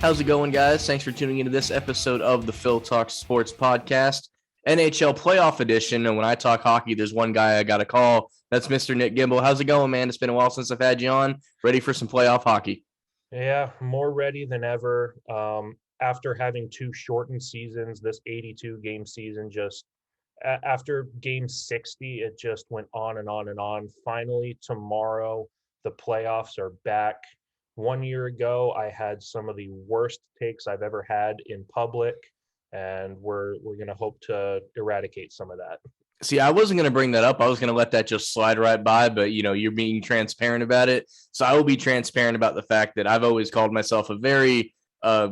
How's it going, guys? Thanks for tuning into this episode of the Phil Talks Sports Podcast, NHL Playoff Edition. And when I talk hockey, there's one guy I got to call. That's Mr. Nick Gimbel. How's it going, man? It's been a while since I've had you on. Ready for some playoff hockey? Yeah, more ready than ever. After having two shortened seasons, this 82 game season, just after game 60, it just went on and on and on. Finally, tomorrow, the playoffs are back. 1 year ago, I had some of the worst takes I've ever had in public, and we're gonna hope to eradicate some of that. See, I wasn't going to bring that up. I was going to let that just slide right by, but you're being transparent about it. So I will be transparent about the fact that I've always called myself a very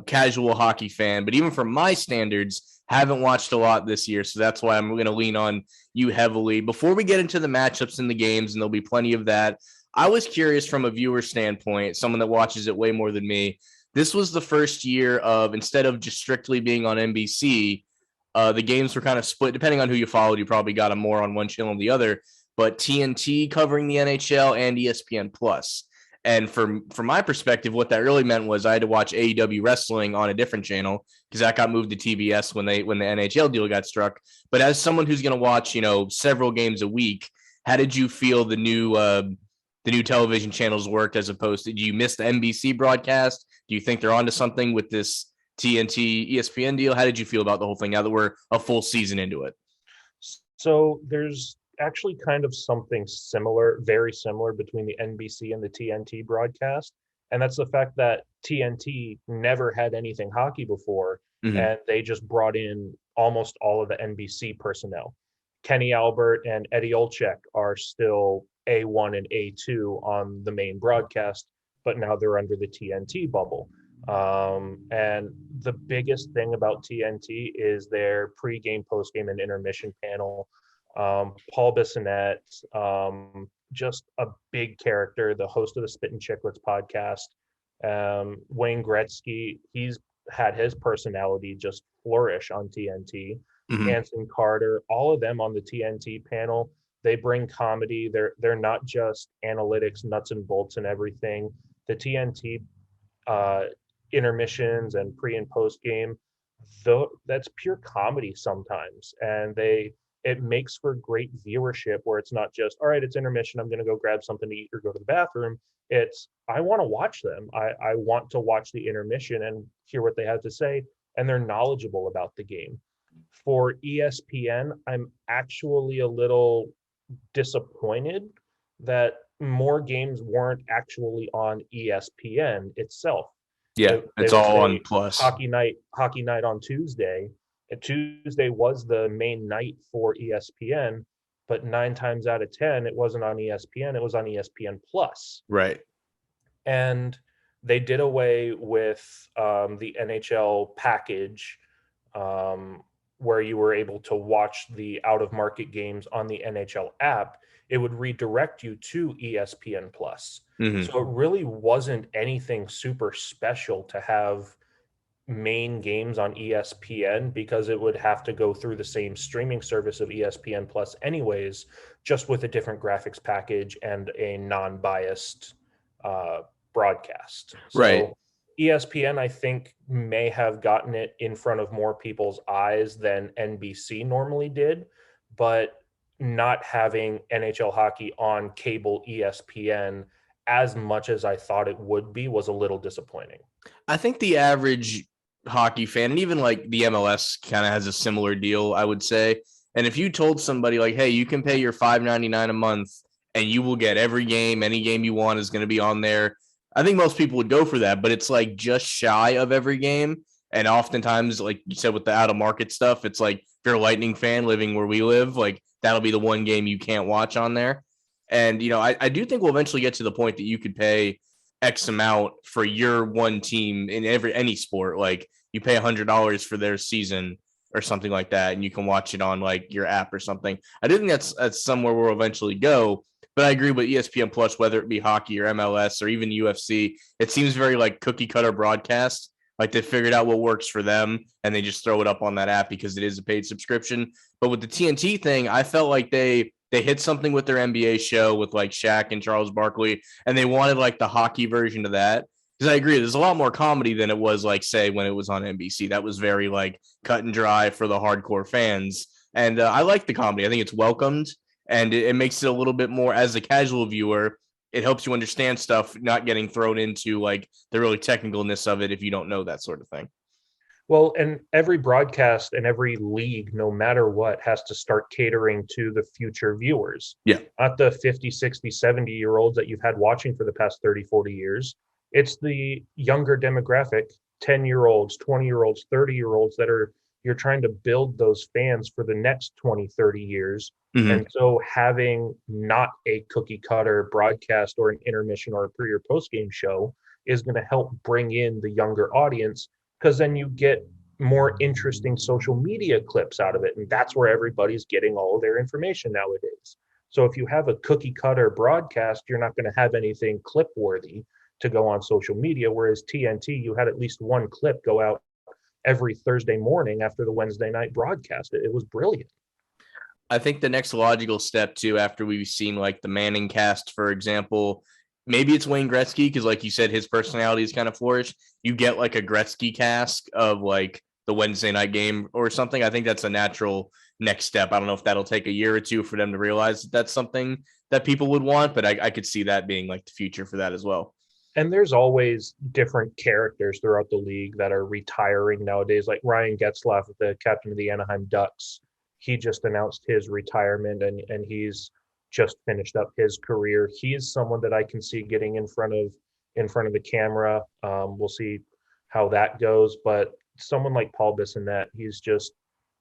casual hockey fan, but even from my standards, haven't watched a lot this year. So that's why I'm going to lean on you heavily. Before we get into the matchups in the games, and there'll be plenty of that, I was curious from a viewer standpoint, someone that watches it way more than me. This was the first year of, instead of just strictly being on NBC, the games were kind of split. Depending on who you followed, you probably got them more on one channel than the other. But TNT covering the NHL and ESPN Plus. And from my perspective, what that really meant was I had to watch AEW wrestling on a different channel because that got moved to TBS when the NHL deal got struck. But as someone who's going to watch, several games a week, how did you feel the new television channels worked as opposed to? Do you miss the NBC broadcast? Do you think they're onto something with this TNT ESPN deal? How did you feel about the whole thing now that we're a full season into it? So there's actually kind of something similar, very similar between the NBC and the TNT broadcast. And that's the fact that TNT never had anything hockey before, and they just brought in almost all of the NBC personnel. Kenny Albert and Eddie Olczyk are still A1 and A2 on the main broadcast, but now they're under the TNT bubble. And the biggest thing about TNT is their pregame, postgame, and intermission panel. Paul Bissonnette, just a big character, the host of the Spit and Chicklets podcast. Wayne Gretzky, he's had his personality just flourish on TNT. Anson Carter, all of them on the TNT panel, they bring comedy. They're not just analytics, nuts and bolts and everything. The TNT intermissions and pre and post game, though, that's pure comedy sometimes, and it makes for great viewership where it's not just, all right, it's intermission, I'm going to go grab something to eat or go to the bathroom. It's, I want to watch them. I want to watch the intermission and hear what they have to say, and they're knowledgeable about the game. For ESPN, I'm actually a little disappointed that more games weren't actually on ESPN itself. Yeah, it's all on Plus. Hockey night on Tuesday. And Tuesday was the main night for ESPN, but 9 times out of 10, it wasn't on ESPN. It was on ESPN Plus. Right. And they did away with the NHL package, where you were able to watch the out-of-market games on the NHL app. It would redirect you to ESPN Plus. So it really wasn't anything super special to have main games on ESPN because it would have to go through the same streaming service of ESPN Plus anyways, just with a different graphics package and a non-biased broadcast. So right. ESPN, I think, may have gotten it in front of more people's eyes than NBC normally did, but not having NHL hockey on cable ESPN as much as I thought it would be was a little disappointing. I think the average hockey fan, and even like the MLS kind of has a similar deal, I would say. And if you told somebody like, hey, you can pay your $5.99 a month and you will get every game, any game you want is going to be on there, I think most people would go for that, but it's like just shy of every game. And oftentimes, like you said, with the out of market stuff, it's like if you're a Lightning fan living where we live, like that'll be the one game you can't watch on there. And, I do think we'll eventually get to the point that you could pay X amount for your one team in any sport. Like you pay $100 for their season or something like that, and you can watch it on like your app or something. I do think that's somewhere we'll eventually go. But I agree with ESPN Plus, whether it be hockey or MLS or even UFC, it seems very like cookie cutter broadcast. Like they figured out what works for them and they just throw it up on that app because it is a paid subscription. But with the TNT thing, I felt like they hit something with their NBA show with like Shaq and Charles Barkley, and they wanted like the hockey version of that. Because I agree, there's a lot more comedy than it was, like, say, when it was on NBC. That was very, like, cut and dry for the hardcore fans. And I like the comedy. I think it's welcomed, and it makes it a little bit more, as a casual viewer, it helps you understand stuff, not getting thrown into, like, the really technicalness of it if you don't know that sort of thing. Well, and every broadcast and every league, no matter what, has to start catering to the future viewers. Yeah. Not the 50, 60, 70-year-olds that you've had watching for the past 30, 40 years. It's the younger demographic, 10-year-olds, 20-year-olds, 30-year-olds that are you're trying to build those fans for the next 20, 30 years. Mm-hmm. And so having not a cookie cutter broadcast or an intermission or a pre or post game show is going to help bring in the younger audience, because then you get more interesting social media clips out of it. And that's where everybody's getting all of their information nowadays. So if you have a cookie cutter broadcast, you're not going to have anything clip worthy to go on social media. Whereas TNT, you had at least one clip go out every Thursday morning after the Wednesday night broadcast. It was brilliant. I think the next logical step too, after we've seen like the Manning cast, for example, maybe it's Wayne Gretzky, because like you said, his personality is kind of flourished. You get like a Gretzky cast of like the Wednesday night game or something. I think that's a natural next step. I don't know if that'll take a year or two for them to realize that that's something that people would want, but I could see that being like the future for that as well. And there's always different characters throughout the league that are retiring nowadays, like Ryan Getzlaf, the captain of the Anaheim Ducks. He just announced his retirement, and he's just finished up his career. He is someone that I can see getting in front of the camera. We'll see how that goes. But someone like Paul Bissonnette,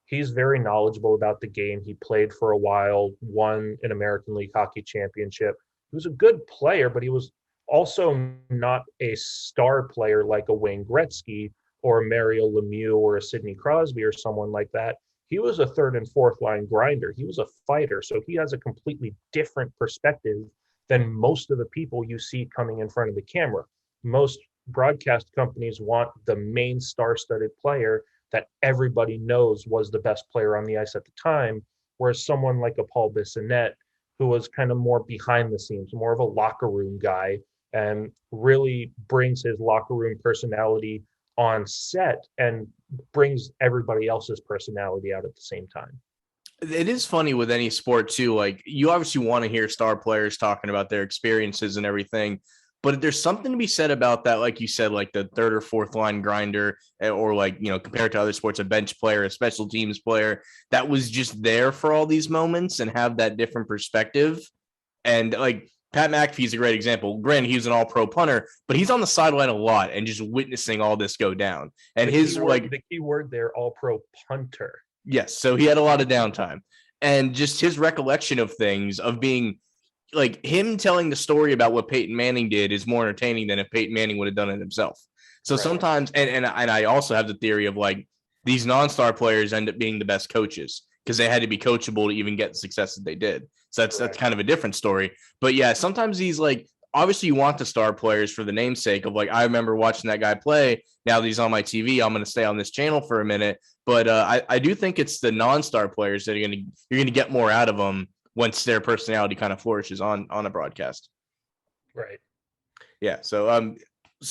he's very knowledgeable about the game. He played for a while, won an American League Hockey Championship. He was a good player, but he was also not a star player like a Wayne Gretzky or a Mario Lemieux or a Sidney Crosby or someone like that. He was a third and fourth line grinder. He was a fighter. So he has a completely different perspective than most of the people you see coming in front of the camera. Most broadcast companies want the main star-studded player that everybody knows was the best player on the ice at the time, whereas someone like a Paul Bissonnette, who was kind of more behind the scenes, more of a locker room guy, and really brings his locker room personality on set and brings everybody else's personality out at the same time. It is funny with any sport too. Like, you obviously want to hear star players talking about their experiences and everything, but there's something to be said about that. Like you said, like the third or fourth line grinder, or like, you know, compared to other sports, a bench player, a special teams player that was just there for all these moments and have that different perspective. And like, Pat McAfee's a great example. Granted, he's an all-pro punter, but he's on the sideline a lot and just witnessing all this go down. And the key word there, all-pro punter. Yes, so he had a lot of downtime, and just his recollection of things, of being like, him telling the story about what Peyton Manning did is more entertaining than if Peyton Manning would have done it himself. So right. Sometimes, and I also have the theory of like, these non-star players end up being the best coaches because they had to be coachable to even get the success that they did. So that's kind of a different story. But yeah, sometimes these, like, obviously you want the star players for the namesake of like, I remember watching that guy play. Now that he's on my TV, I'm going to stay on this channel for a minute. But I do think it's the non-star players that you're going to get more out of them once their personality kind of flourishes on a broadcast. Right. Yeah. So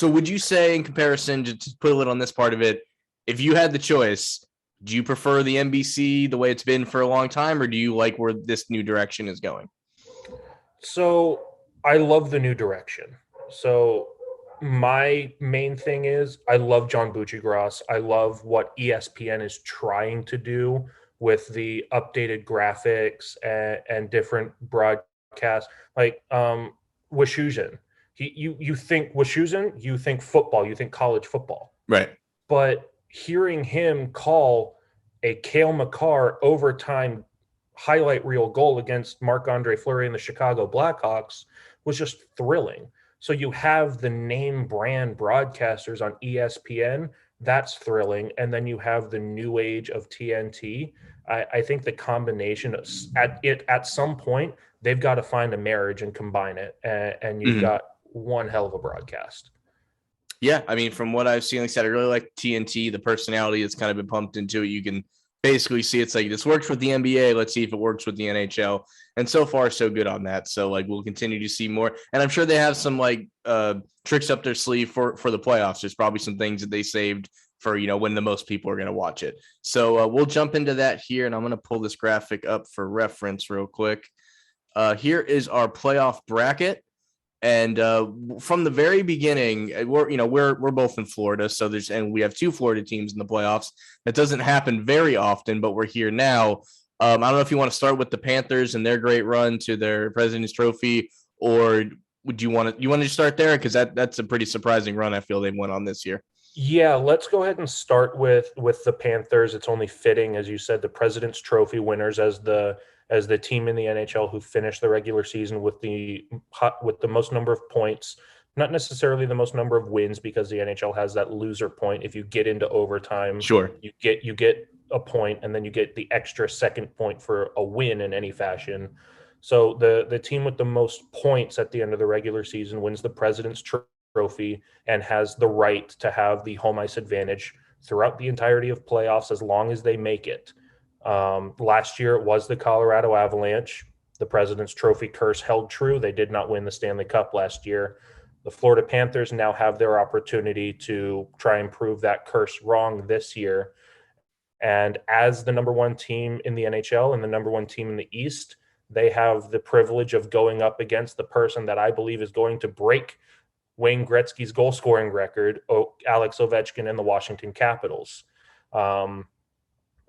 would you say, in comparison, to put a little on this part of it, if you had the choice, do you prefer the NBC the way it's been for a long time, or do you like where this new direction is going? So I love the new direction. So my main thing is I love John Buccigross. I love what ESPN is trying to do with the updated graphics and different broadcasts. Like Washuzhin. You think Washuzhin, you think football, you think college football. Right. But hearing him call a Cale Makar overtime highlight reel goal against Marc-Andre Fleury and the Chicago Blackhawks was just thrilling. So you have the name brand broadcasters on ESPN. That's thrilling. And then you have the new age of TNT. I think the combination of, at some point, they've got to find a marriage and combine it. And you've got one hell of a broadcast. Yeah, I mean, from what I've seen, like I said, I really like TNT, the personality that's kind of been pumped into it. You can basically see it's like this works with the NBA. Let's see if it works with the NHL. And so far, so good on that. So like we'll continue to see more. And I'm sure they have some like tricks up their sleeve for the playoffs. There's probably some things that they saved for when the most people are going to watch it. So we'll jump into that here, and I'm going to pull this graphic up for reference real quick. Here is our playoff bracket. And from the very beginning, we're both in Florida, so we have two Florida teams in the playoffs. That doesn't happen very often, but we're here now. I don't know if you want to start with the Panthers and their great run to their President's Trophy, or would you want to start there, because that's a pretty surprising run I feel they went on this year. Yeah, let's go ahead and start with the Panthers. It's only fitting, as you said, the President's Trophy winners as the team in the NHL who finished the regular season with the most number of points, not necessarily the most number of wins, because the NHL has that loser point. If you get into overtime, sure, you get a point, and then you get the extra second point for a win in any fashion. So the team with the most points at the end of the regular season wins the President's Trophy and has the right to have the home ice advantage throughout the entirety of playoffs as long as they make it. Last year it was the Colorado Avalanche. The President's Trophy curse held true. They did not win the Stanley Cup last year. The Florida Panthers now have their opportunity to try and prove that curse wrong this year. And as the number one team in the NHL and the number one team in the East, they have the privilege of going up against the person that I believe is going to break Wayne Gretzky's goal scoring record, Alex Ovechkin and the Washington Capitals.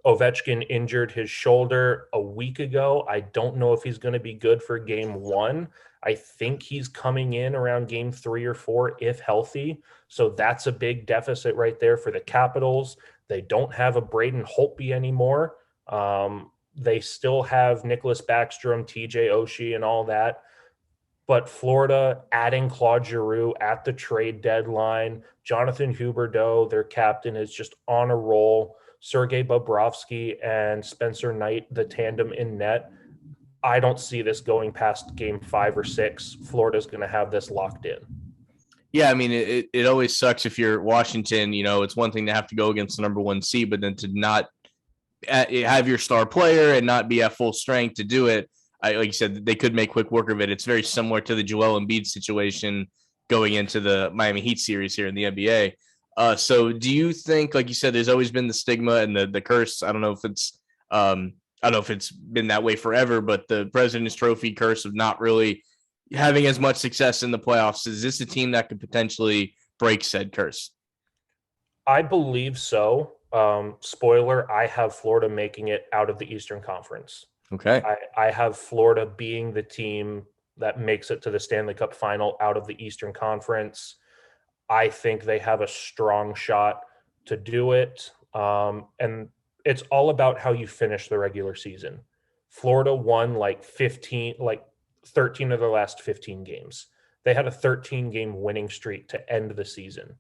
Ovechkin injured his shoulder a week ago. I don't know if he's going to be good for game one. I think he's coming in around game 3 or 4 if healthy. So that's a big deficit right there for the Capitals. They don't have a Braden Holtby anymore. They still have Nicholas Backstrom, TJ Oshie, and all that. But Florida adding Claude Giroux at the trade deadline, Jonathan Huberdeau, their captain, is just on a roll. Sergei Bobrovsky and Spencer Knight, the tandem in net. I don't see this going past game 5 or 6. Florida's going to have this locked in. Yeah, I mean, it always sucks if you're Washington. It's one thing to have to go against the number one seed, but then to not have your star player and not be at full strength to do it. Like you said, they could make quick work of it. It's very similar to the Joel Embiid situation going into the Miami Heat series here in the NBA. So do you think, like you said, there's always been the stigma and the curse? I don't know if it's been that way forever, but the President's Trophy curse of not really having as much success in the playoffs. Is this a team that could potentially break said curse? I believe so. Spoiler, I have Florida making it out of the Eastern Conference. Okay. I have Florida being the team that makes it to the Stanley Cup final out of the Eastern Conference. I think they have a strong shot to do it. And it's all about how you finish the regular season. Florida won 13 of their last 15 games. They had a 13-game winning streak to end the season.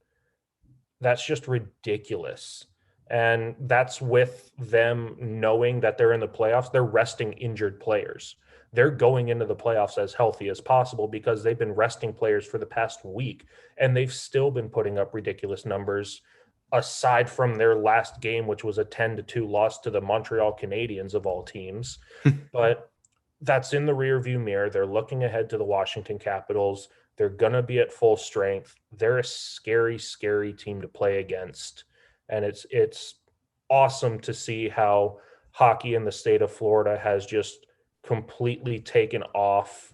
That's just ridiculous. And that's with them knowing that they're in the playoffs. They're resting injured players. They're going into the playoffs as healthy as possible because they've been resting players for the past week, and they've still been putting up ridiculous numbers aside from their last game, which was a 10-2 loss to the Montreal Canadiens of all teams. But that's in the rearview mirror. They're looking ahead to the Washington Capitals. They're going to be at full strength. They're a scary, scary team to play against. And it's awesome to see how hockey in the state of Florida has just completely taken off.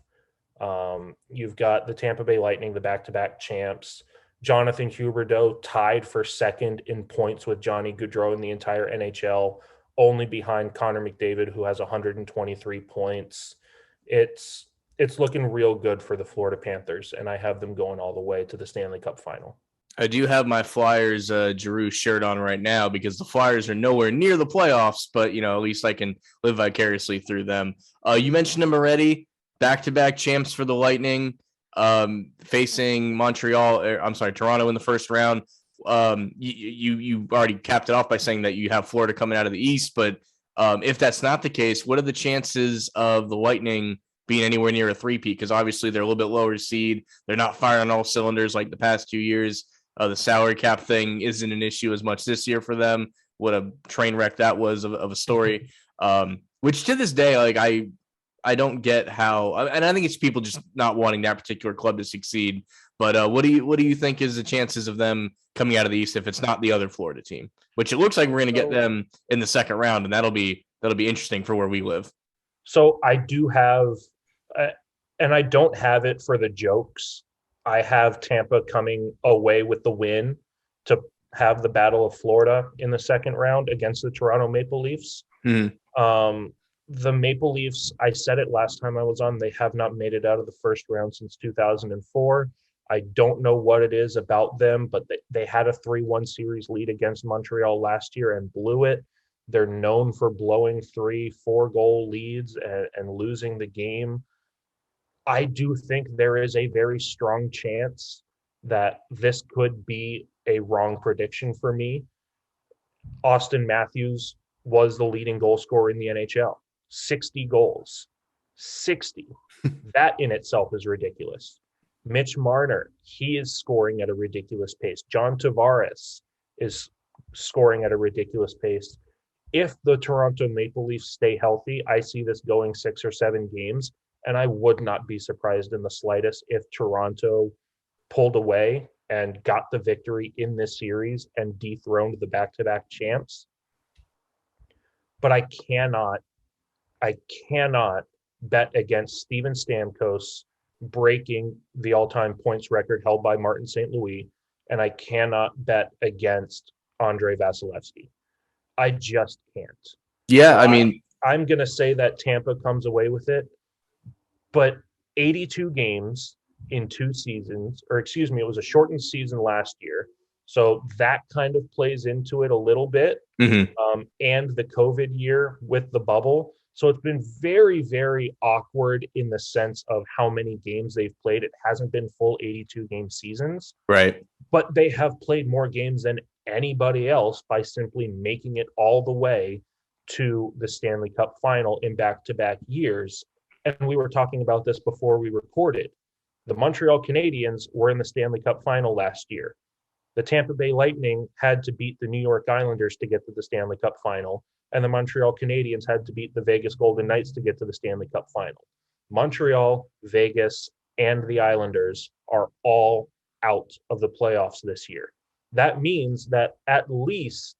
You've got the Tampa Bay Lightning, the back-to-back champs. Jonathan Huberdeau tied for second in points with Johnny Gaudreau in the entire NHL, only behind Connor McDavid, who has 123 points. It's looking real good for the Florida Panthers, and I have them going all the way to the Stanley Cup final. I do have my Flyers Giroux shirt on right now because the Flyers are nowhere near the playoffs, but, at least I can live vicariously through them. You mentioned them already, back-to-back champs for the Lightning, facing Toronto in the first round. You already capped it off by saying that you have Florida coming out of the East, but if that's not the case, what are the chances of the Lightning being anywhere near a three-peat? Because obviously they're a little bit lower seed. They're not firing on all cylinders like the past 2 years. The salary cap thing isn't an issue as much this year for them. what a train wreck that was of a story. Which to this day, like I don't get how, and I think it's people just not wanting that particular club to succeed. But what do you think is the chances of them coming out of the East if it's not the other Florida team? Which it looks like we're going to get them in the second round, and that'll be interesting for where we live. So I do have, and I don't have it for the jokes. I have Tampa coming away with the win to have the Battle of Florida in the second round against the Toronto Maple Leafs. Mm-hmm. The Maple Leafs, I said it last time I was on, they have not made it out of the first round since 2004. I don't know what it is about them, but they had a 3-1 series lead against Montreal last year and blew it. They're known for blowing 3-4 goal leads and losing the game. I do think there is a very strong chance that this could be a wrong prediction for me. Austin Matthews was the leading goal scorer in the NHL. 60 goals. 60. That in itself is ridiculous. Mitch Marner, he is scoring at a ridiculous pace. John Tavares is scoring at a ridiculous pace. If the Toronto Maple Leafs stay healthy, I see this going 6 or 7 games, and I would not be surprised in the slightest if Toronto pulled away and got the victory in this series and dethroned the back-to-back champs. But I cannot bet against Steven Stamkos breaking the all-time points record held by Martin St. Louis, and I cannot bet against Andrei Vasilevsky. I just can't. Yeah, I mean, I'm going to say that Tampa comes away with it, but 82 games in 2 seasons, or excuse me, it was a shortened season last year, so that kind of plays into it a little bit, and the COVID year with the bubble. So it's been very, very awkward in the sense of how many games they've played. It hasn't been full 82-game seasons. Right. But they have played more games than anybody else by simply making it all the way to the Stanley Cup final in back-to-back years. And we were talking about this before we recorded. The Montreal Canadiens were in the Stanley Cup final last year. The Tampa Bay Lightning had to beat the New York Islanders to get to the Stanley Cup final. And the Montreal Canadiens had to beat the Vegas Golden Knights to get to the Stanley Cup final. Montreal, Vegas, and the Islanders are all out of the playoffs this year. That means that at least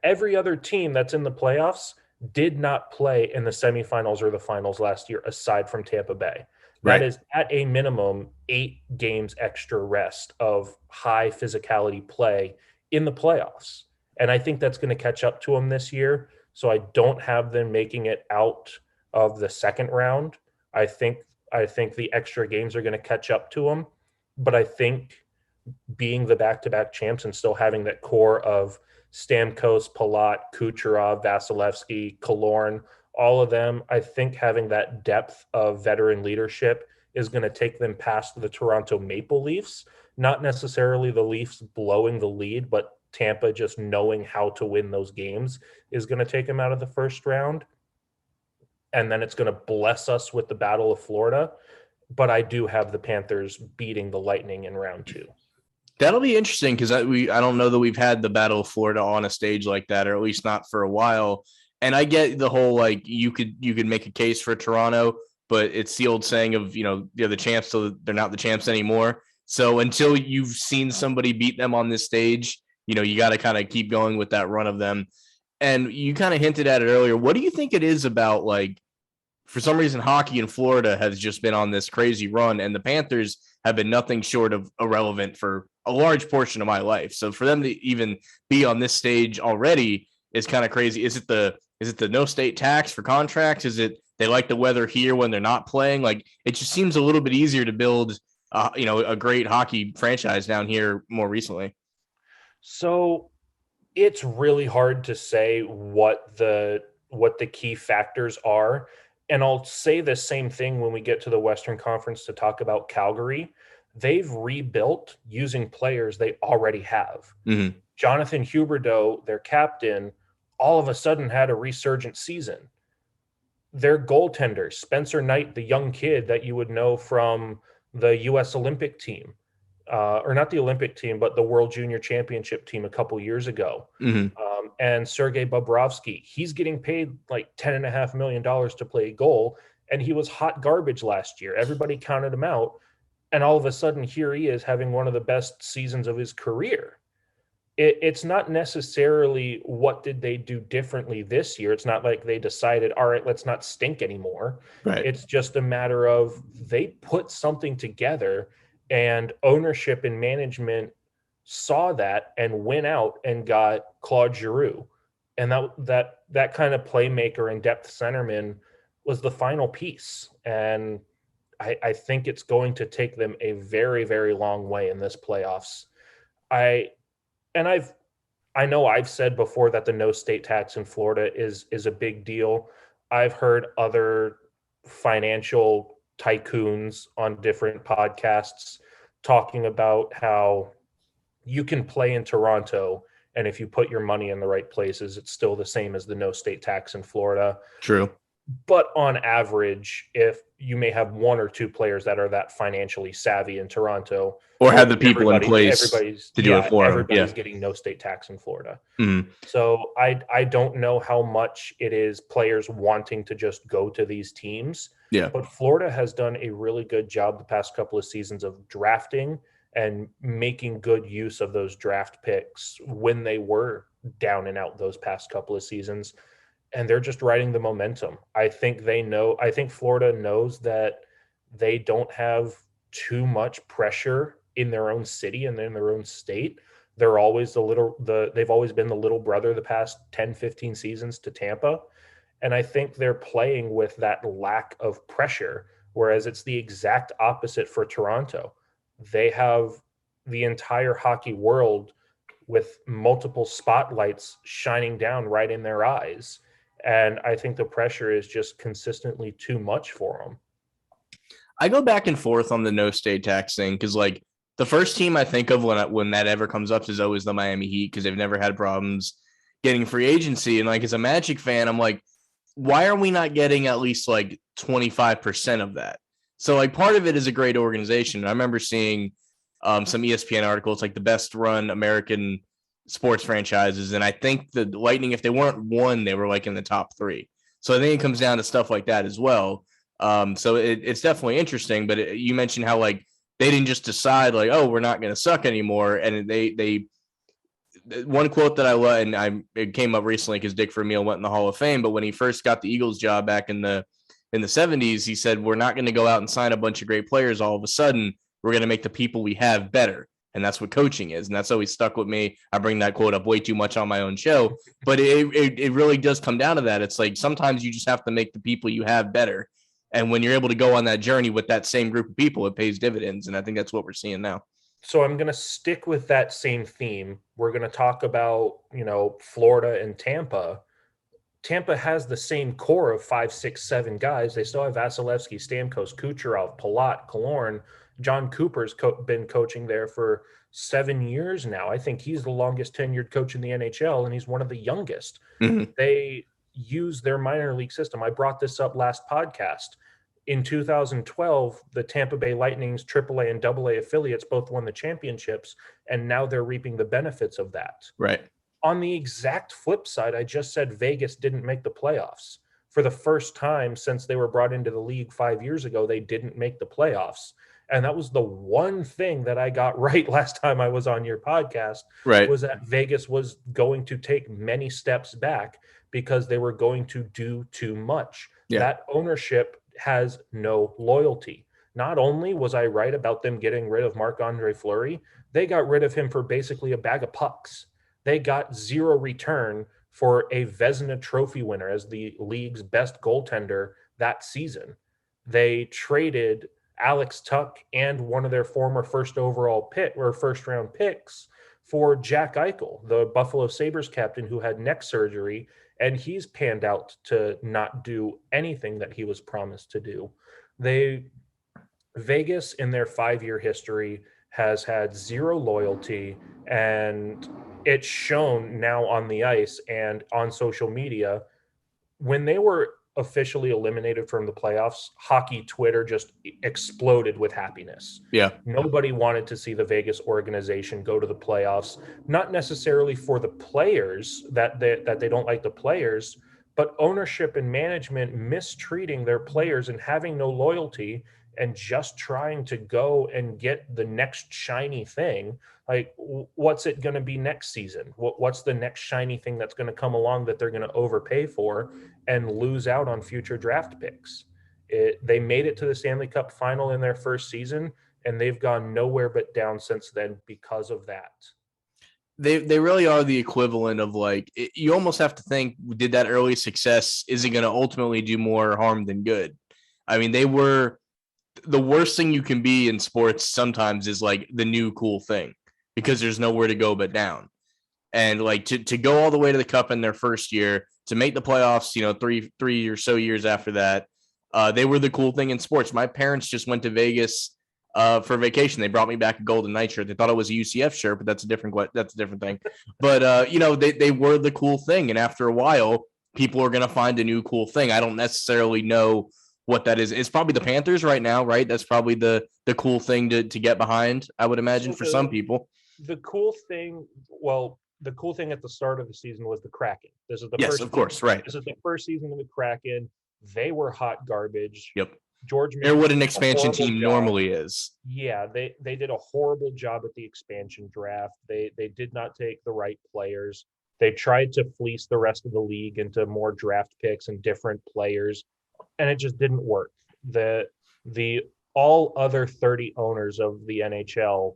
every other team that's in the playoffs did not play in the semifinals or the finals last year, aside from Tampa Bay. Right. That is at a minimum 8 games extra rest of high physicality play in the playoffs. And I think that's going to catch up to them this year. So I don't have them making it out of the second round. I think the extra games are going to catch up to them. But I think being the back-to-back champs and still having that core of Stamkos, Palat, Kucherov, Vasilevsky, Killorn, all of them, I think having that depth of veteran leadership is going to take them past the Toronto Maple Leafs. Not necessarily the Leafs blowing the lead, but Tampa just knowing how to win those games is going to take them out of the first round. And then it's going to bless us with the Battle of Florida. But I do have the Panthers beating the Lightning in round 2. That'll be interesting because I don't know that we've had the Battle of Florida on a stage like that, or at least not for a while. And I get the whole, like, you could make a case for Toronto, but it's the old saying of, they're the champs, so they're not the champs anymore. So until you've seen somebody beat them on this stage, you got to kind of keep going with that run of them. And you kind of hinted at it earlier. What do you think it is about, like, for some reason, hockey in Florida has just been on this crazy run, and the Panthers have been nothing short of irrelevant for a large portion of my life. So for them to even be on this stage already is kind of crazy. Is it the no state tax for contracts? Is it they like the weather here when they're not playing? Like, it just seems a little bit easier to build, a great hockey franchise down here more recently. So it's really hard to say what the key factors are. And I'll say the same thing when we get to the Western Conference to talk about Calgary. They've rebuilt using players they already have. Mm-hmm. Jonathan Huberdeau, their captain, all of a sudden had a resurgent season. Their goaltender, Spencer Knight, the young kid that you would know from the U.S. Olympic team, or not the Olympic team, but the World Junior Championship team a couple years ago. Mhm. And Sergei Bobrovsky, he's getting paid like $10.5 million to play goal, and he was hot garbage last year. Everybody counted him out, and all of a sudden, here he is having one of the best seasons of his career. It's not necessarily what did they do differently this year. It's not like they decided, all right, let's not stink anymore. Right. It's just a matter of they put something together, and ownership and management saw that and went out and got Claude Giroux. And that kind of playmaker and depth centerman was the final piece. And I think it's going to take them a very, very long way in this playoffs. I and I know I've said before that the no state tax in Florida is a big deal. I've heard other financial tycoons on different podcasts talking about how you can play in Toronto, and if you put your money in the right places, it's still the same as the no state tax in Florida. True. But on average, if you may have one or two players that are that financially savvy in Toronto, Or have the people in place everybody's to do it for them. everybody's getting no state tax in Florida. Mhm. So I don't know how much it is players wanting to just go to these teams. Yeah. But Florida has done a really good job the past couple of seasons of drafting and making good use of those draft picks when they were down and out those past couple of seasons. And they're just riding the momentum. I think Florida knows that they don't have too much pressure in their own city and in their own state. They're always they've always been the little brother the past 10, 15 seasons to Tampa. And I think they're playing with that lack of pressure, whereas it's the exact opposite for Toronto. They have the entire hockey world with multiple spotlights shining down right in their eyes. And I think the pressure is just consistently too much for them. I go back and forth on the no state tax thing because, like, the first team I think of when that ever comes up is always the Miami Heat because they've never had problems getting free agency. And, like, as a Magic fan, I'm like, why are we not getting at least, like, 25% of that? So, like, part of it is a great organization. I remember seeing some ESPN articles, like the best run American sports franchises. And I think the Lightning, if they weren't one, they were like in the top three. So I think it comes down to stuff like that as well. So it's definitely interesting, but you mentioned how like they didn't just decide like, oh, we're not going to suck anymore. And they one quote that I love, and it came up recently because Dick Vermeil went in the Hall of Fame, but when he first got the Eagles job back in the 70s, he said, we're not going to go out and sign a bunch of great players all of a sudden. We're going to make the people we have better. And that's what coaching is. And that's always stuck with me. I bring that quote up way too much on my own show, but it really does come down to that. It's like sometimes you just have to make the people you have better. And when you're able to go on that journey with that same group of people, it pays dividends. And I think that's what we're seeing now. So I'm going to stick with that same theme. We're going to talk about, Florida and Tampa. Tampa has the same core of 5, 6, 7 guys. They still have Vasilevsky, Stamkos, Kucherov, Palat, Killorn. John Cooper's been coaching there for 7 years now. I think he's the longest tenured coach in the NHL, and he's one of the youngest. Mm-hmm. They use their minor league system. I brought this up last podcast. In 2012, the Tampa Bay Lightning's AAA and AA affiliates both won the championships, and now they're reaping the benefits of that. Right. On the exact flip side, I just said Vegas didn't make the playoffs. For the first time since they were brought into the league 5 years ago, they didn't make the playoffs. And that was the one thing that I got right last time I was on your podcast, right, was that Vegas was going to take many steps back because they were going to do too much. Yeah. That ownership has no loyalty. Not only was I right about them getting rid of Marc-Andre Fleury, they got rid of him for basically a bag of pucks. They got zero return for a Vezina Trophy winner as the league's best goaltender that season. They traded Alex Tuck and one of their former first round picks for Jack Eichel, the Buffalo Sabres captain who had neck surgery, and he's panned out to not do anything that he was promised to do. Vegas in their 5-year history has had zero loyalty, and it's shown now on the ice and on social media. When they were officially eliminated from the playoffs, hockey Twitter just exploded with happiness. Yeah. Nobody wanted to see the Vegas organization go to the playoffs, not necessarily for the players that they don't like the players, but ownership and management mistreating their players and having no loyalty and just trying to go and get the next shiny thing. Like, what's it going to be next season? What's the next shiny thing that's going to come along that they're going to overpay for and lose out on future draft picks? They made it to the Stanley Cup final in their first season, and they've gone nowhere but down since then because of that. They really are the equivalent of like, you almost have to think, did that early success, is it going to ultimately do more harm than good? I mean, they were the worst thing you can be in sports sometimes is like the new cool thing because there's nowhere to go but down. And like to go all the way to the cup in their first year, to make the playoffs, you know, three or so years after that, they were the cool thing in sports. My parents just went to Vegas for vacation. They brought me back a Golden Knight shirt. They thought it was a UCF shirt, but that's a different thing. But you know, they were the cool thing, and after a while, people are going to find a new cool thing. I don't necessarily know what that is. It's probably the Panthers right now, right? That's probably the cool thing to get behind, I would imagine, for some people. The cool thing, the cool thing at the start of the season was the Kraken. This is the Yes, first of course, right. This is the first season of the Kraken. They were hot garbage. Yep. George They're what an expansion team normally is. Yeah, they did a horrible job at the expansion draft. They did not take the right players. They tried to fleece the rest of the league into more draft picks and different players, and it just didn't work. The all other 30 owners of the NHL,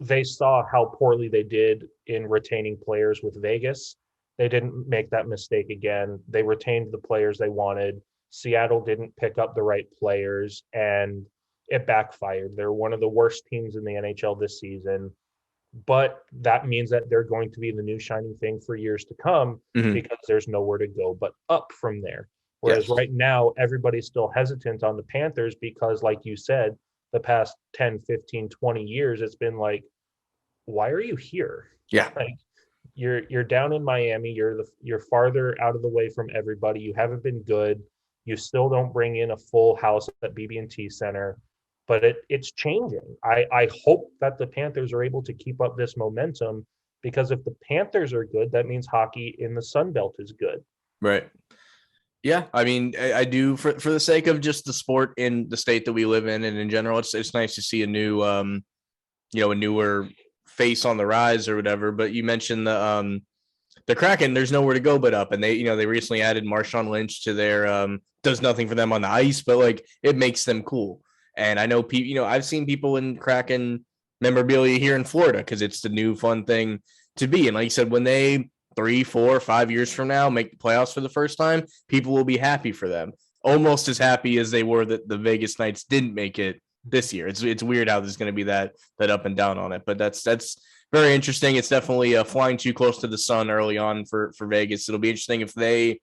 they saw how poorly they did in retaining players with Vegas. They didn't make that mistake again. They retained the players they wanted. Seattle didn't pick up the right players, and it backfired. They're one of the worst teams in the NHL this season, but that means that they're going to be the new shining thing for years to come because there's nowhere to go but up from there. Whereas right now, everybody's still hesitant on the Panthers because, like you said, the past 10, 15, 20 years, it's been like, why are you here? Yeah. Like, you're down in Miami. You're farther out of the way from everybody. You haven't been good. You still don't bring in a full house at BB&T Center, but it's changing. I hope that the Panthers are able to keep up this momentum, because if the Panthers are good, that means hockey in the Sun Belt is good. Right. Yeah, I mean, I do for the sake of just the sport in the state that we live in, and in general, it's nice to see a new, you know, a newer face on the rise or whatever. But you mentioned the Kraken. There's nowhere to go but up, and they recently added Marshawn Lynch to their does nothing for them on the ice, but like it makes them cool. And I know people, you know, I've seen people in Kraken memorabilia here in Florida because it's the new fun thing to be. And like you said, when they 3, 4, 5 years from now make the playoffs for the first time, people will be happy for them, almost as happy as they were that the Vegas Knights didn't make it this year. It's weird how there's going to be that up and down on it, but that's very interesting. It's definitely flying too close to the sun early on for Vegas. It'll be interesting if they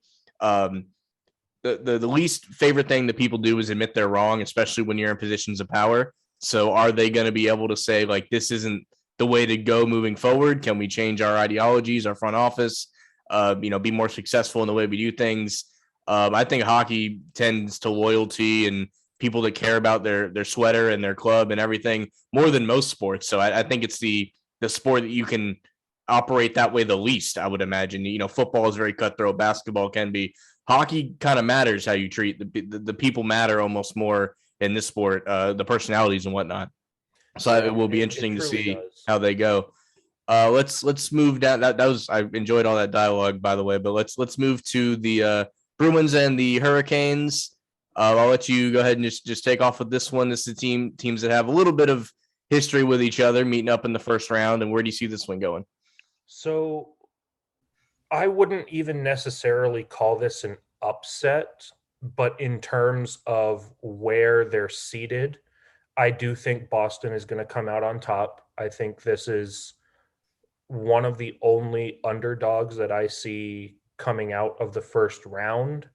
the least favorite thing that people do is admit they're wrong, especially when you're in positions of power. So are they going to be able to say, like, this isn't the way to go moving forward? Can we change our ideologies, our front office, you know, be more successful in the way we do things? I think hockey tends to loyalty and people that care about their sweater and their club and everything more than most sports. So I think it's the sport that you can operate that way the least, I would imagine. You know, football is very cutthroat. Basketball can be. Hockey kind of matters how you treat the people matter almost more in this sport, the personalities and whatnot. So it will be interesting to see how they go. Let's move down. That was, I enjoyed all that dialogue, by the way. But let's move to the Bruins and the Hurricanes. I'll let you go ahead and just take off with this one. This is the teams that have a little bit of history with each other, meeting up in the first round. And where do you see this one going? So I wouldn't even necessarily call this an upset, but in terms of where they're seated, I do think Boston is going to come out on top. I think this is one of the only underdogs that I see coming out of the first round.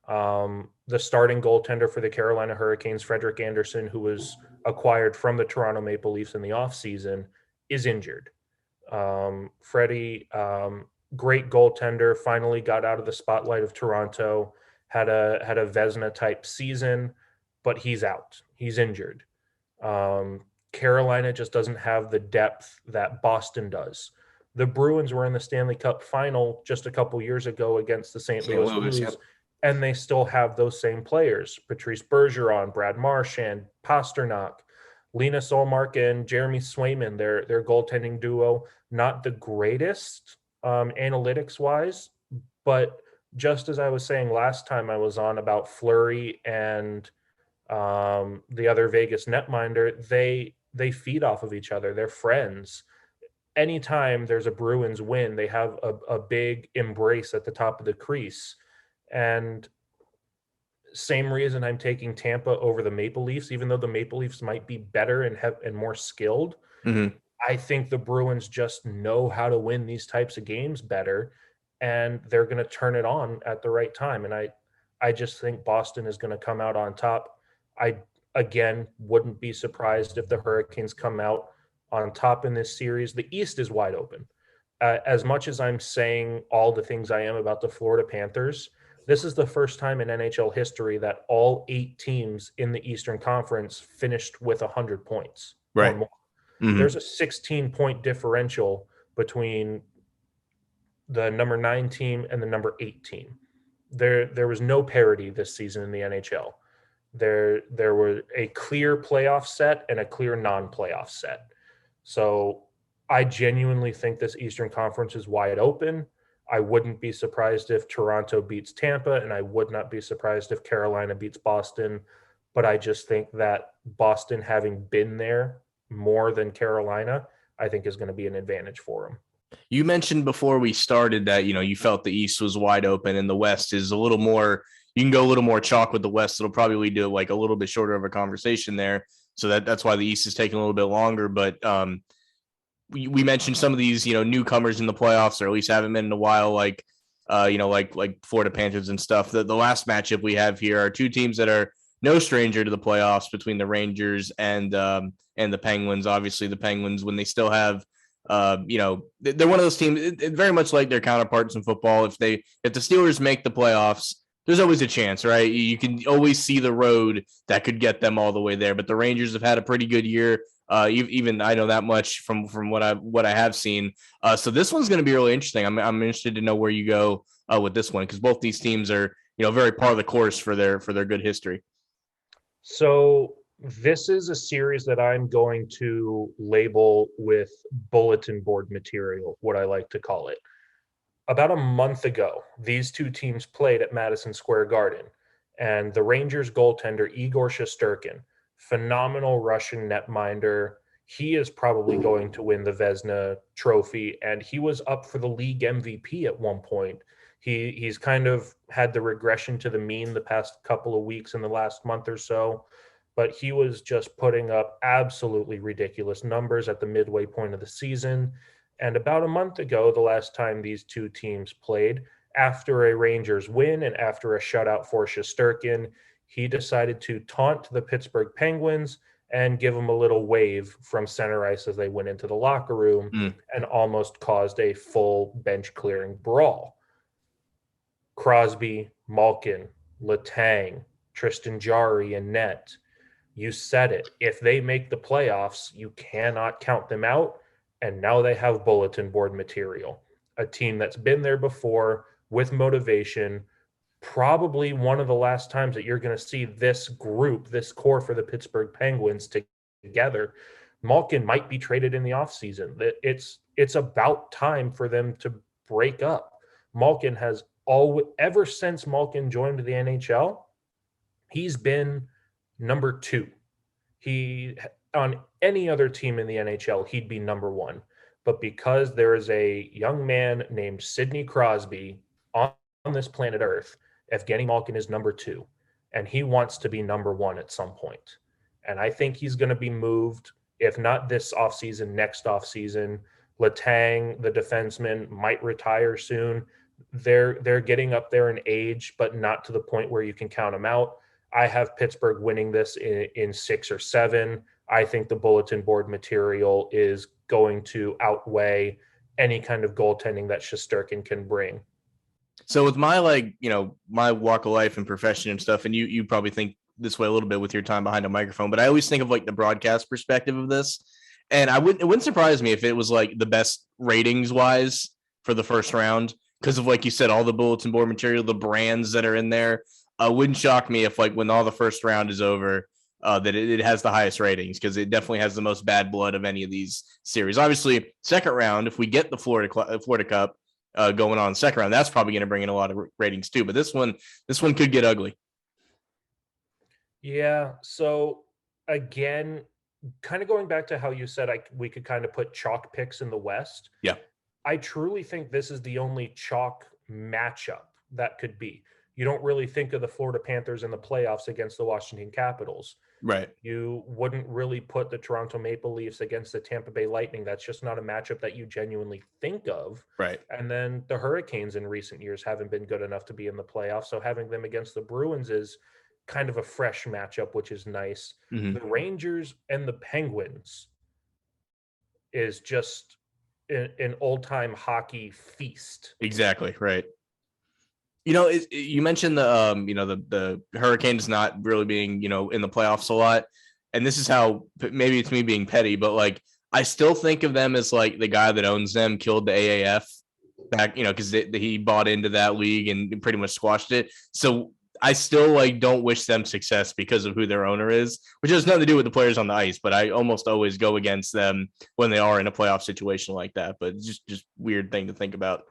The starting goaltender for the Carolina Hurricanes, Frederik Andersen, who was acquired from the Toronto Maple Leafs in the offseason, is injured. Freddie, great goaltender, finally got out of the spotlight of Toronto, had a Vezina type season, but he's out. He's injured. Carolina just doesn't have the depth that Boston does. The Bruins were in the Stanley Cup final just a couple years ago against the St. Louis Blues, yep. and they still have those same players: Patrice Bergeron, Brad Marchand, Pasternak, Linus Ullmark, and Jeremy Swayman. Their goaltending duo, not the greatest analytics wise, but just as I was saying last time I was on about Fleury and the other Vegas netminder, they feed off of each other. They're friends. Anytime there's a Bruins win, they have a big embrace at the top of the crease. And same reason I'm taking Tampa over the Maple Leafs, even though the Maple Leafs might be better and more skilled. Mm-hmm. I think the Bruins just know how to win these types of games better, and they're going to turn it on at the right time. And I just think Boston is going to come out on top. I, again, wouldn't be surprised if the Hurricanes come out on top in this series. The East is wide open. As much as I'm saying all the things I am about the Florida Panthers, this is the first time in NHL history that all 8 teams in the Eastern Conference finished with 100 points. Right. Or more. Mm-hmm. There's a 16-point differential between the number 9 team and the number 8 team. There was no parity this season in the NHL. There were a clear playoff set and a clear non-playoff set. So I genuinely think this Eastern Conference is wide open. I wouldn't be surprised if Toronto beats Tampa, and I would not be surprised if Carolina beats Boston. But I just think that Boston, having been there more than Carolina, I think is going to be an advantage for them. You mentioned before we started that, you felt the East was wide open and the West is a little more, you can go a little more chalk with the West. It'll probably lead to like a little bit shorter of a conversation there. So that's why the East is taking a little bit longer. But we mentioned some of these, newcomers in the playoffs, or at least haven't been in a while, like Florida Panthers and stuff. The last matchup we have here are 2 teams that are no stranger to the playoffs, between the Rangers and the Penguins. Obviously, the Penguins, when they still have, they're one of those teams, very much like their counterparts in football. If the Steelers make the playoffs, there's always a chance, right? You can always see the road that could get them all the way there. But the Rangers have had a pretty good year. Even I know that much from what I have seen. So this one's going to be really interesting. I'm interested to know where you go with this one, because both these teams are very par of the course for their good history. So this is a series that I'm going to label with bulletin board material, what I like to call it. About a month ago, these 2 teams played at Madison Square Garden, and the Rangers goaltender Igor Shesterkin, phenomenal Russian netminder. He is probably going to win the Vezina trophy, and he was up for the league MVP at one point. He's kind of had the regression to the mean the past couple of weeks in the last month or so, but he was just putting up absolutely ridiculous numbers at the midway point of the season. And about a month ago, the last time these 2 teams played, after a Rangers win and after a shutout for Shesterkin, he decided to taunt the Pittsburgh Penguins and give them a little wave from center ice as they went into the locker room, and almost caused a full bench clearing brawl. Crosby, Malkin, Letang, Tristan Jarry, and net. You said it. If they make the playoffs, you cannot count them out. And now they have bulletin board material. A team that's been there before with motivation. Probably one of the last times that you're going to see this group, this core for the Pittsburgh Penguins together. Malkin might be traded in the offseason. It's about time for them to break up. Malkin has ever since Malkin joined the NHL, he's been number 2. He, on any other team in the NHL, he'd be number 1. But because there is a young man named Sidney Crosby on this planet Earth, Evgeny Malkin is number 2, and he wants to be number 1 at some point. And I think he's going to be moved, if not this offseason, next offseason. Letang, the defenseman, might retire soon. They're getting up there in age, but not to the point where you can count them out. I have Pittsburgh winning this in 6 or 7. I think the bulletin board material is going to outweigh any kind of goaltending that Shesterkin can bring. So with my my walk of life and profession and stuff, and you probably think this way a little bit with your time behind a microphone, but I always think of like the broadcast perspective of this. And it wouldn't surprise me if it was like the best ratings wise for the first round because of, like you said, all the bulletin board material, the brands that are in there. Wouldn't shock me if like when all the first round is over, that it has the highest ratings because it definitely has the most bad blood of any of these series. Obviously, second round, if we get the Florida Cup going on second round, that's probably going to bring in a lot of ratings too. But this one could get ugly. Yeah. So again, kind of going back to how you said we could kind of put chalk picks in the West. Yeah. I truly think this is the only chalk matchup that could be. You don't really think of the Florida Panthers in the playoffs against the Washington Capitals. Right. You wouldn't really put the Toronto Maple Leafs against the Tampa Bay Lightning. That's just not a matchup that you genuinely think of. Right. And then the Hurricanes in recent years haven't been good enough to be in the playoffs. So having them against the Bruins is kind of a fresh matchup, which is nice. Mm-hmm. The Rangers and the Penguins is just an old-time hockey feast. Exactly. Right. You mentioned the Hurricanes not really being, in the playoffs a lot. And this is how, maybe it's me being petty, but like, I still think of them as like the guy that owns them killed the AAF back, because he bought into that league and pretty much squashed it. So I still like don't wish them success because of who their owner is, which has nothing to do with the players on the ice, but I almost always go against them when they are in a playoff situation like that. But it's just weird thing to think about.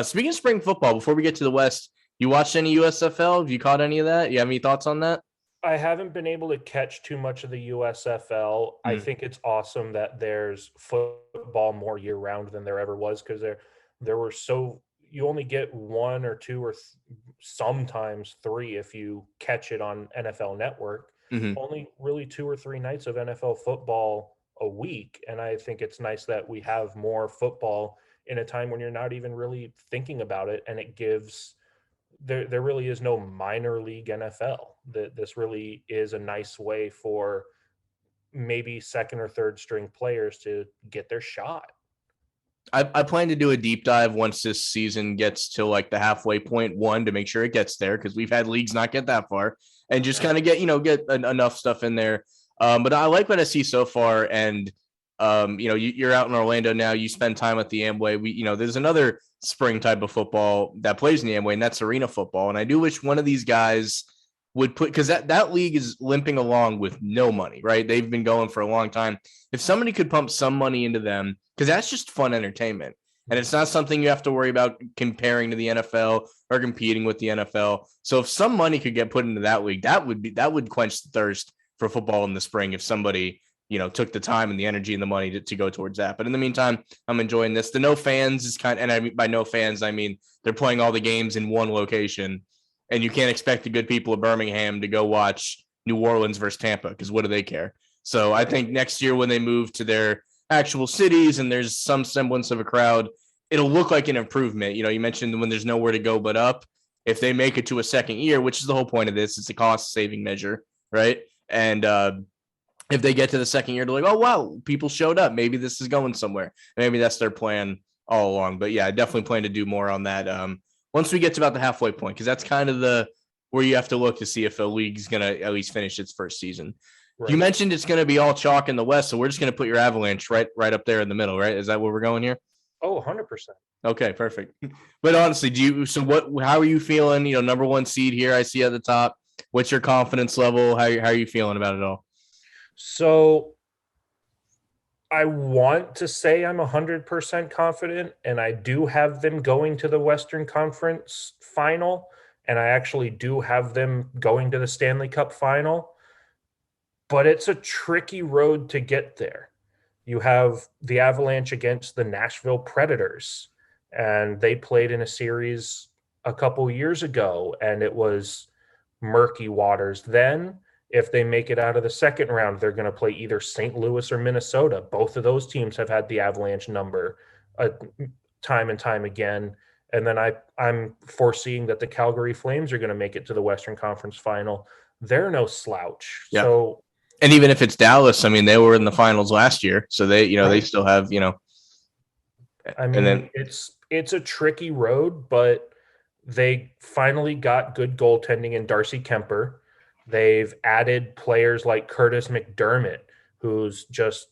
Speaking of spring football, before we get to the West, you watched any USFL? Have you caught any of that? You have any thoughts on that? I haven't been able to catch too much of the USFL. I think it's awesome that there's football more year round than there ever was, because there were you only get one or two or sometimes three if you catch it on NFL Network. Mm-hmm. Only really 2 or 3 nights of NFL football a week, and I think it's nice that we have more football in a time when you're not even really thinking about it, and it gives there really is no minor league NFL. This really is a nice way for maybe second or third string players to get their shot. I plan to do a deep dive once this season gets to like the halfway point, one, to make sure it gets there, because we've had leagues not get that far, and just kind of get enough stuff in there. But I like what I see so far, and you're out in Orlando now. You spend time at the Amway. There's another spring type of football that plays in the Amway, and that's arena football. And I do wish one of these guys would put, because that league is limping along with no money, right? They've been going for a long time. If somebody could pump some money into them, because that's just fun entertainment. And it's not something you have to worry about comparing to the NFL or competing with the NFL. So if some money could get put into that league, that would quench the thirst for football in the spring if somebody took the time and the energy and the money to go towards that. But in the meantime, I'm enjoying this. The no fans is and I mean, by no fans, I mean they're playing all the games in one location, and you can't expect the good people of Birmingham to go watch New Orleans versus Tampa, because what do they care? So I think next year when they move to their actual cities and there's some semblance of a crowd, it'll look like an improvement. You mentioned when there's nowhere to go but up. If they make it to a second year, which is the whole point of this, it's a cost saving measure, right? And if they get to the second year, they're like, oh, wow, people showed up. Maybe this is going somewhere. Maybe that's their plan all along. But yeah, I definitely plan to do more on that once we get to about the halfway point, because that's kind of where you have to look to see if a league's going to at least finish its first season. Right. You mentioned it's going to be all chalk in the West, so we're just going to put your Avalanche right up there in the middle, right? Is that where we're going here? Oh, 100%. Okay, perfect. But honestly, how are you feeling? Number one seed here, I see at the top. What's your confidence level? How are you feeling about it all? So I want to say I'm 100% confident, and I do have them going to the Western Conference final, and I actually do have them going to the Stanley Cup final, but it's a tricky road to get there. You have the Avalanche against the Nashville Predators, and they played in a series a couple years ago, and it was murky waters then. If they make it out of the second round, they're going to play either St. Louis or Minnesota. Both of those teams have had the Avalanche number time and time again. And then I'm foreseeing that the Calgary Flames are going to make it to the Western Conference final. They're no slouch. Yeah. So, and even if it's Dallas, I mean, they were in the finals last year, so they, right. They still have, I mean, and then it's a tricky road, but They finally got good goaltending in Darcy Kemper. They've added players like Curtis McDermott, who's just,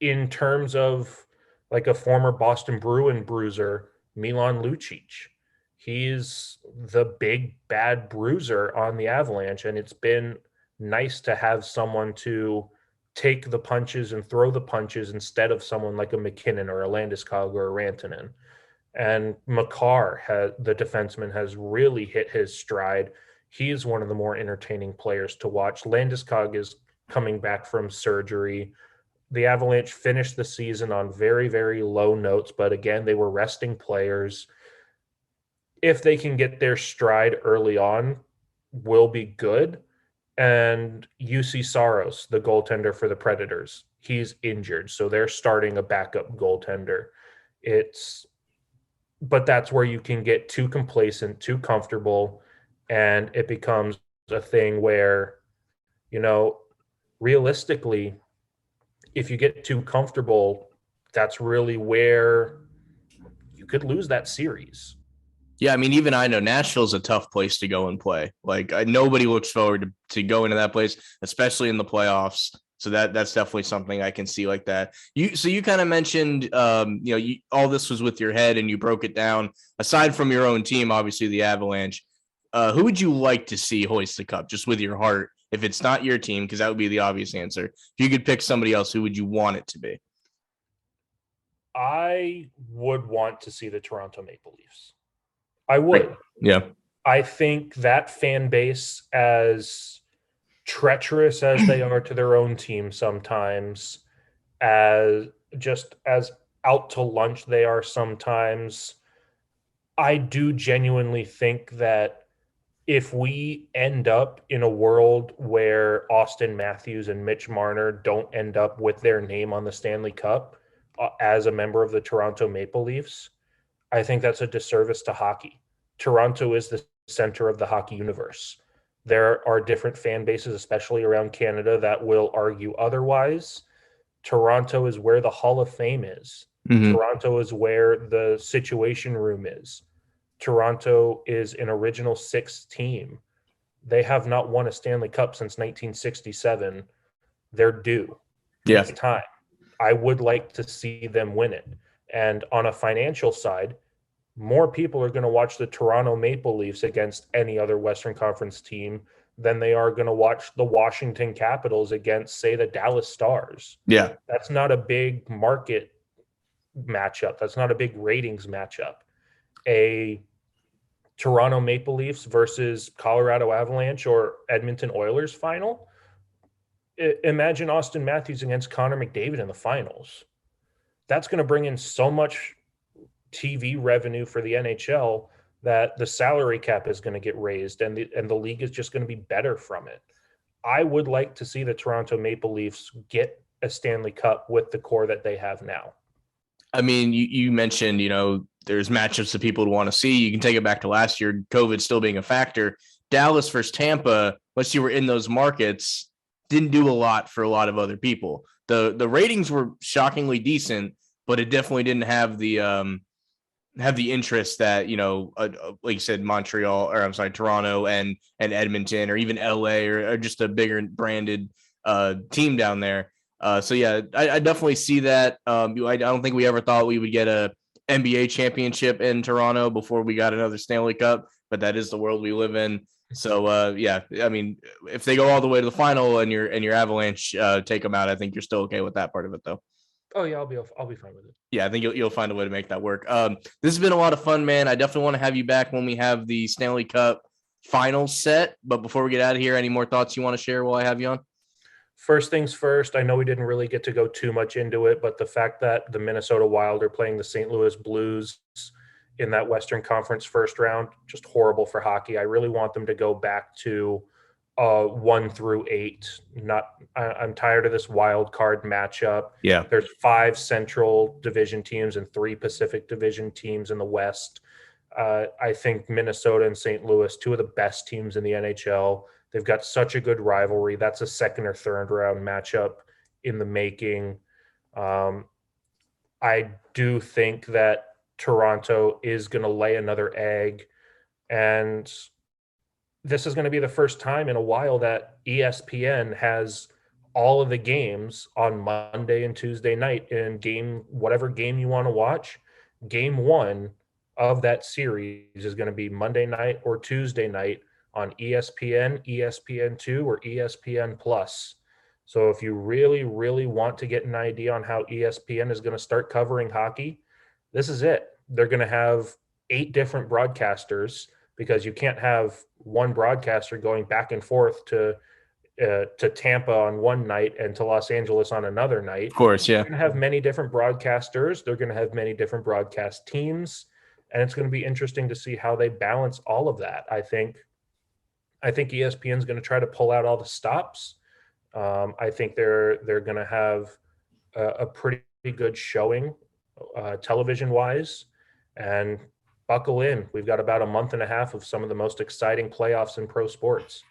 in terms of like a former Boston Bruin bruiser, Milan Lucic. He's the big bad bruiser on the Avalanche, and it's been nice to have someone to take the punches and throw the punches instead of someone like a McKinnon or a Landeskog or a Rantanen. And Makar, the defenseman, has really hit his stride. He's one of the more entertaining players to watch. Landeskog is coming back from surgery. The Avalanche finished the season on very, very low notes, but again, they were resting players. If they can get their stride early on, will be good. And UC Saros, the goaltender for the Predators, he's injured, so they're starting a backup goaltender. But that's where you can get too complacent, too comfortable, and it becomes a thing where, you know, realistically, if you get too comfortable, that's really where you could lose that series. Yeah, I mean, even I know Nashville's a tough place to go and play. Like nobody looks forward to go into that place, especially in the playoffs. So that's definitely something I can see like that. You kind of mentioned, all this was with your head and you broke it down. Aside from your own team, obviously the Avalanche, who would you like to see hoist the cup just with your heart? If it's not your team, because that would be the obvious answer. If you could pick somebody else, who would you want it to be? I would want to see the Toronto Maple Leafs. I would. Yeah. I think that fan base, as treacherous as they are to their own team sometimes, as out to lunch they are sometimes, I do genuinely think that if we end up in a world where Austin Matthews and Mitch Marner don't end up with their name on the Stanley Cup as a member of the Toronto Maple Leafs, I think that's a disservice to hockey. Toronto is the center of the hockey universe. There are different fan bases, especially around Canada, that will argue otherwise. Toronto is where the Hall of Fame is. Mm-hmm. Toronto is where the Situation Room is. Toronto is an original six team. They have not won a Stanley Cup since 1967. They're due. Yeah. It's time. I would like to see them win it. And on a financial side, more people are going to watch the Toronto Maple Leafs against any other Western Conference team than they are going to watch the Washington Capitals against, say, the Dallas Stars. Yeah. That's not a big market matchup. That's not a big ratings matchup. A Toronto Maple Leafs versus Colorado Avalanche or Edmonton Oilers final. Imagine Austin Matthews against Connor McDavid in the finals. That's going to bring in so much TV revenue for the NHL that the salary cap is going to get raised and the league is just going to be better from it. I would like to see the Toronto Maple Leafs get a Stanley Cup with the core that they have now. I mean, you mentioned, there's matchups that people would want to see. You can take it back to last year, COVID still being a factor. Dallas versus Tampa, unless you were in those markets, didn't do a lot for a lot of other people. The ratings were shockingly decent, but it definitely didn't have the interest that, like you said, Toronto and Edmonton or even LA or just a bigger branded team down there. So yeah, I definitely see that. I don't think we ever thought we would get a NBA championship in Toronto before we got another Stanley Cup, but that is the world we live in. So yeah, I mean, if they go all the way to the final and your Avalanche take them out, I think you're still okay with that part of it, though. Oh yeah, I'll be fine with it. Yeah, I think you'll find a way to make that work. This has been a lot of fun, man. I definitely want to have you back when we have the Stanley Cup finals set. But before we get out of here, any more thoughts you want to share while I have you on? First things first, I know we didn't really get to go too much into it, but the fact that the Minnesota Wild are playing the St. Louis Blues in that Western Conference first round, just horrible for hockey. I really want them to go back to 1 through 8. I'm tired of this wild card matchup. Yeah. There's 5 Central Division teams and 3 Pacific Division teams in the West. I think Minnesota and St. Louis, 2 of the best teams in the NHL. They've got such a good rivalry. That's a second or third round matchup in the making. I do think that Toronto is going to lay another egg. And this is going to be the first time in a while that ESPN has all of the games on Monday and Tuesday night in whatever game you want to watch. Game one of that series is going to be Monday night or Tuesday night on ESPN, ESPN2, or ESPN Plus. So if you really, really want to get an idea on how ESPN is going to start covering hockey, this is it. They're going to have 8 different broadcasters, because you can't have one broadcaster going back and forth to Tampa on one night and to Los Angeles on another night. Of course, yeah. They're going to have many different broadcasters. They're going to have many different broadcast teams, and it's going to be interesting to see how they balance all of that. I think ESPN is going to try to pull out all the stops. I think they're going to have a pretty good showing television wise, and buckle in. We've got about a month and a half of some of the most exciting playoffs in pro sports.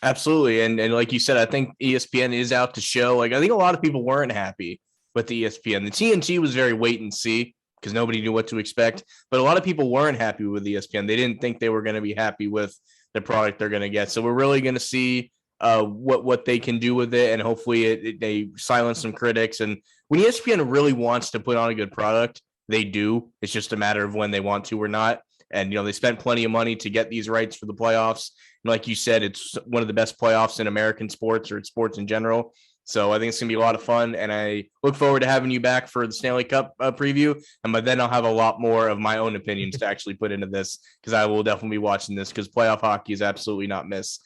Absolutely. And like you said, I think ESPN is out to show. Like, I think a lot of people weren't happy with the ESPN. The TNT was very wait and see because nobody knew what to expect. But a lot of people weren't happy with ESPN. They didn't think they were going to be happy with the product they're going to get. So we're really going to see what they can do with it. And hopefully they silence some critics. And when ESPN really wants to put on a good product, they do. It's just a matter of when they want to or not. And, they spent plenty of money to get these rights for the playoffs. And like you said, it's one of the best playoffs in American sports, or sports in general. So I think it's going to be a lot of fun. And I look forward to having you back for the Stanley Cup preview. And by then I'll have a lot more of my own opinions to actually put into this, because I will definitely be watching this, because playoff hockey is absolutely not miss.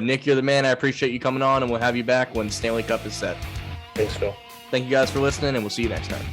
Nick, you're the man. I appreciate you coming on, and we'll have you back when Stanley Cup is set. Thanks, Phil. Thank you guys for listening, and we'll see you next time.